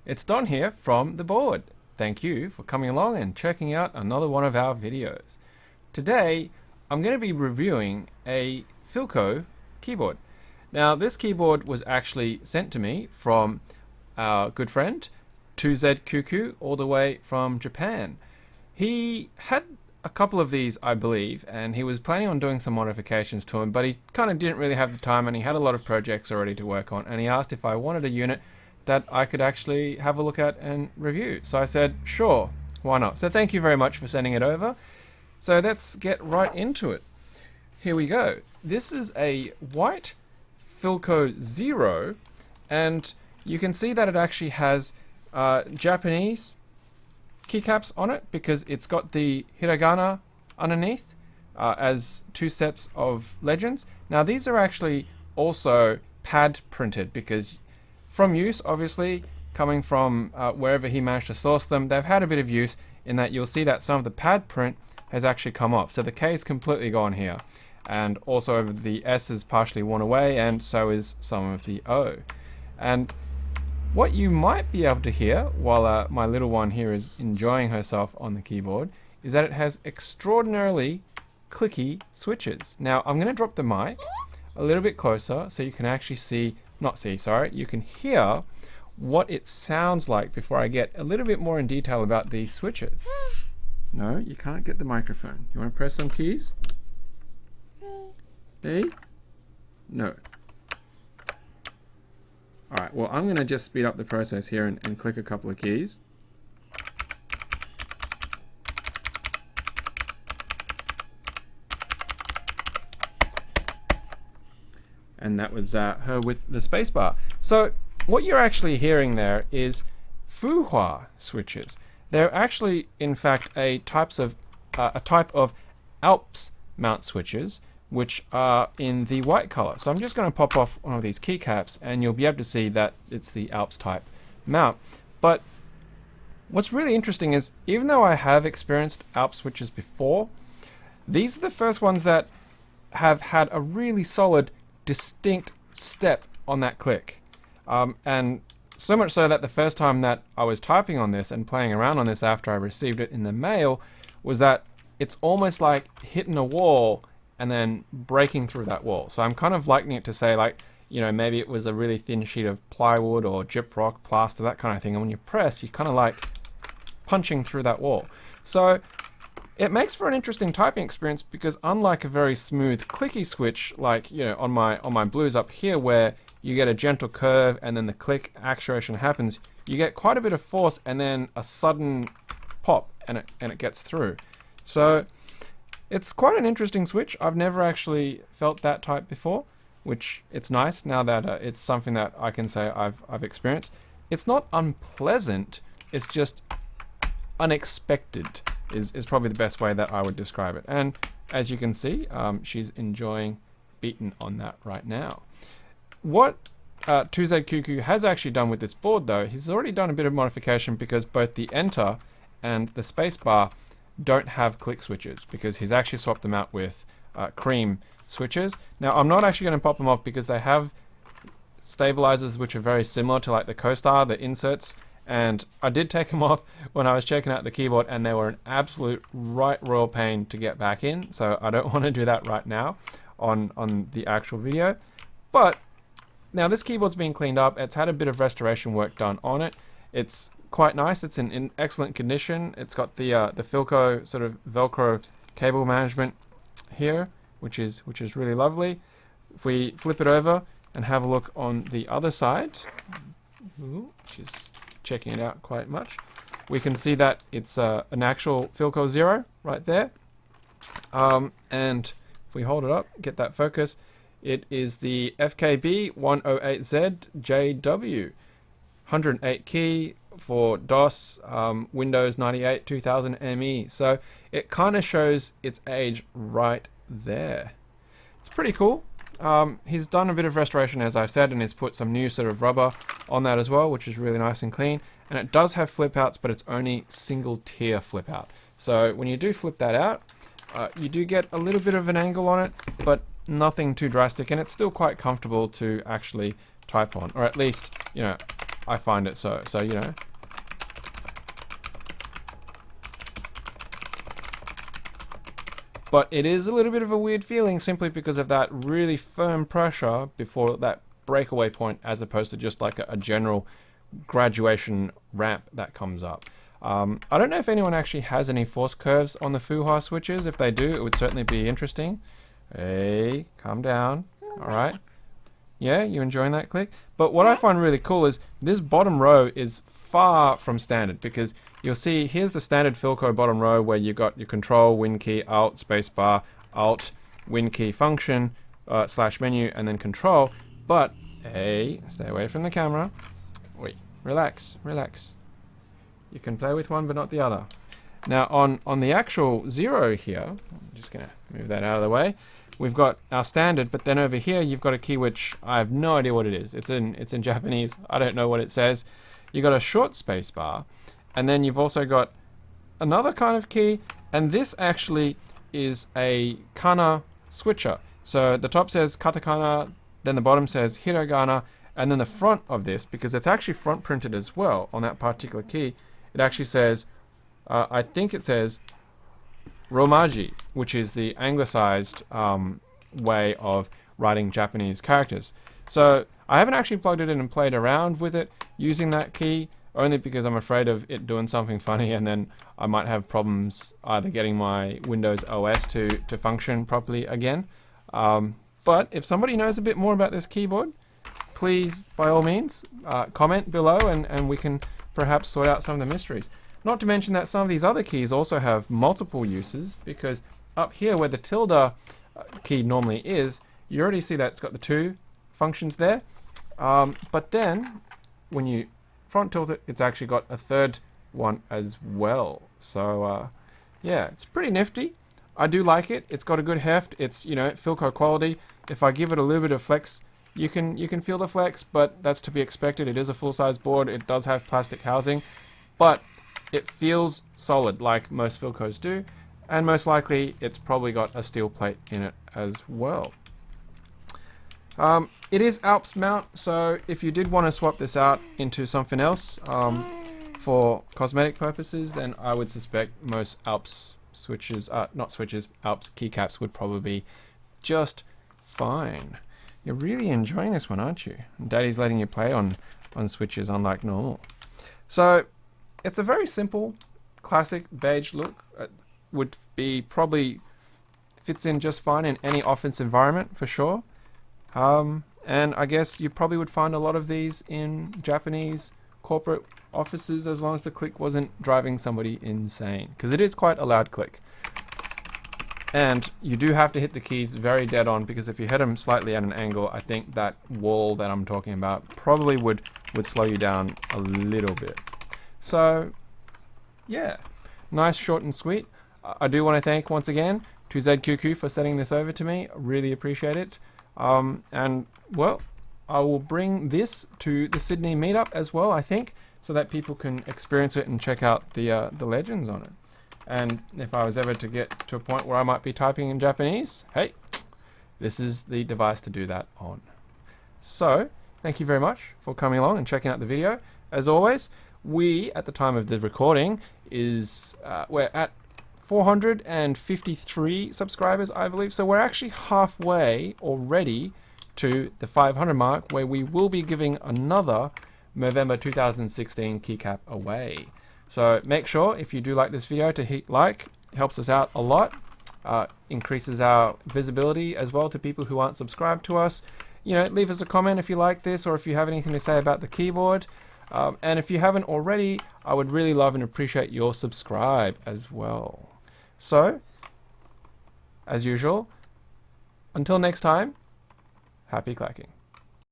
it's Don here from the board. Thank you for coming along and checking out another one of our videos. Today, I'm going to be reviewing a Filco keyboard. Now, this keyboard was actually sent to me from our good friend, 2Z Cuckoo, all the way from Japan. He had a couple of these, I believe, and he was planning on doing some modifications to them, but he kind of didn't really have the time, and he had a lot of projects already to work on, and he asked if I wanted a unit that I could actually have a look at and review. So I said, sure, why not? So thank you very much for sending it over. So let's get right into it. Here we go. This is a white Filco Zero, and you can see that it actually has Japanese keycaps on it because it's got the Hiragana underneath as two sets of legends. Now these are actually also pad printed because from use, obviously, coming from wherever he managed to source them, they've had a bit of use in that you'll see that some of the pad print has actually come off. So the K is completely gone here. And also the S is partially worn away, and so is some of the O. And what you might be able to hear while my little one here is enjoying herself on the keyboard is that it has extraordinarily clicky switches. Now I'm going to drop the mic a little bit closer so you can actually you can hear what it sounds like before I get a little bit more in detail about these switches. No, you can't get the microphone. You want to press some keys? D? No. Alright, well I'm going to just speed up the process here and click a couple of keys. And that was her with the spacebar. So what you're actually hearing there is Fuhua switches. They're actually, in fact, a type of Alps mount switches, which are in the white color. So I'm just going to pop off one of these keycaps, and you'll be able to see that it's the Alps type mount. But what's really interesting is, even though I have experienced Alps switches before, these are the first ones that have had a really solid distinct step on that click, and so much so that the first time that I was typing on this and playing around on this after I received it in the mail was that it's almost like hitting a wall and then breaking through that wall. So I'm kind of likening it to say, like, you know, maybe it was a really thin sheet of plywood or gyprock, plaster, that kind of thing, and when you press, you kind of like punching through that wall. So it makes for an interesting typing experience because unlike a very smooth clicky switch, like, you know, on my blues up here where you get a gentle curve and then the click actuation happens, you get quite a bit of force and then a sudden pop and it gets through. So it's quite an interesting switch. I've never actually felt that type before, which it's nice now that it's something that I can say I've experienced. It's not unpleasant, it's just unexpected. Is probably the best way that I would describe it. And as you can see, she's enjoying beating on that right now. What 2Z Cuckoo has actually done with this board, though, he's already done a bit of modification because both the enter and the spacebar don't have click switches because he's actually swapped them out with cream switches. Now, I'm not actually going to pop them off because they have stabilizers which are very similar to like the Co-Star, the inserts, and I did take them off when I was checking out the keyboard and they were an absolute royal pain to get back in, so I don't want to do that right now on the actual video. But now this keyboard's been cleaned up, it's had a bit of restoration work done on it. It's quite nice, it's in excellent condition. It's got the Filco sort of Velcro cable management here, which is really lovely. If we flip it over and have a look on the other side, which is checking it out quite much, we can see that it's an actual Filco Zero right there. And if we hold it up, get that focus, it is the FKB 108Z-JW, 108 key for DOS, Windows 98 2000 ME. So it kind of shows its age right there. It's pretty cool. He's done a bit of restoration, as I've said, and he's put some new sort of rubber on that as well, which is really nice and clean. And it does have flip outs, but it's only single tier flip out. So when you do flip that out, you do get a little bit of an angle on it, but nothing too drastic, and it's still quite comfortable to actually type on, or at least, you know, I find it so. So, you know. But it is a little bit of a weird feeling simply because of that really firm pressure before that breakaway point, as opposed to just like a general graduation ramp that comes up. I don't know if anyone actually has any force curves on the Fuhua switches. If they do, it would certainly be interesting. Hey, calm down. All right. Yeah, you enjoying that click? But what I find really cool is this bottom row is far from standard, because you'll see here's the standard Filco bottom row where you've got your control, win key, alt, spacebar, alt, win key function, slash menu, and then control. But, hey, stay away from the camera. Wait, relax, relax. You can play with one but not the other. Now on the actual Zero here, I'm just going to move that out of the way. We've got our standard, but then over here you've got a key which I have no idea what it is. It's in Japanese. I don't know what it says. You've got a short space bar, and then you've also got another kind of key, and this actually is a kana switcher. So the top says katakana, then the bottom says hiragana, and then the front of this, because it's actually front printed as well on that particular key, it actually says, I think it says Romaji, which is the anglicized way of writing Japanese characters. So I haven't actually plugged it in and played around with it using that key, only because I'm afraid of it doing something funny, and then I might have problems either getting my Windows OS to function properly again. But if somebody knows a bit more about this keyboard, please, by all means, comment below, and we can perhaps sort out some of the mysteries. Not to mention that some of these other keys also have multiple uses, because up here where the tilde key normally is, you already see that it's got the two functions there. But then when you front tilt it, it's actually got a third one as well. So yeah, it's pretty nifty. I do like it. It's got a good heft. It's, you know, Filco quality. If I give it a little bit of flex, you can feel the flex, but that's to be expected. It is a full-size board. It does have plastic housing, but it feels solid like most Filcos do, and most likely it's probably got a steel plate in it as well. It is Alps mount, so if you did want to swap this out into something else for cosmetic purposes, then I would suspect most Alps switches, not switches, Alps keycaps would probably be just fine. You're really enjoying this one, aren't you? Daddy's letting you play on switches unlike normal. So it's a very simple, classic beige look. Would be probably fits in just fine in any office environment for sure. And I guess you probably would find a lot of these in Japanese corporate offices, as long as the click wasn't driving somebody insane, because it is quite a loud click. And you do have to hit the keys very dead on, because if you hit them slightly at an angle, I think that wall that I'm talking about probably would slow you down a little bit. So yeah, nice, short and sweet. I do want to thank once again to ZQQ for sending this over to me. I really appreciate it. And well, I will bring this to the Sydney meetup as well, I think, so that people can experience it and check out the legends on it. And if I was ever to get to a point where I might be typing in Japanese, hey, this is the device to do that on. So, thank you very much for coming along and checking out the video. As always, we, at the time of the recording, we're at 453 subscribers, I believe. So we're actually halfway already to the 500 mark, where we will be giving another November 2016 keycap away. So make sure, if you do like this video, to hit like. It helps us out a lot. Increases our visibility as well to people who aren't subscribed to us. You know, leave us a comment if you like this, or if you have anything to say about the keyboard. And if you haven't already, I would really love and appreciate your subscribe as well. So, as usual, until next time, happy clacking.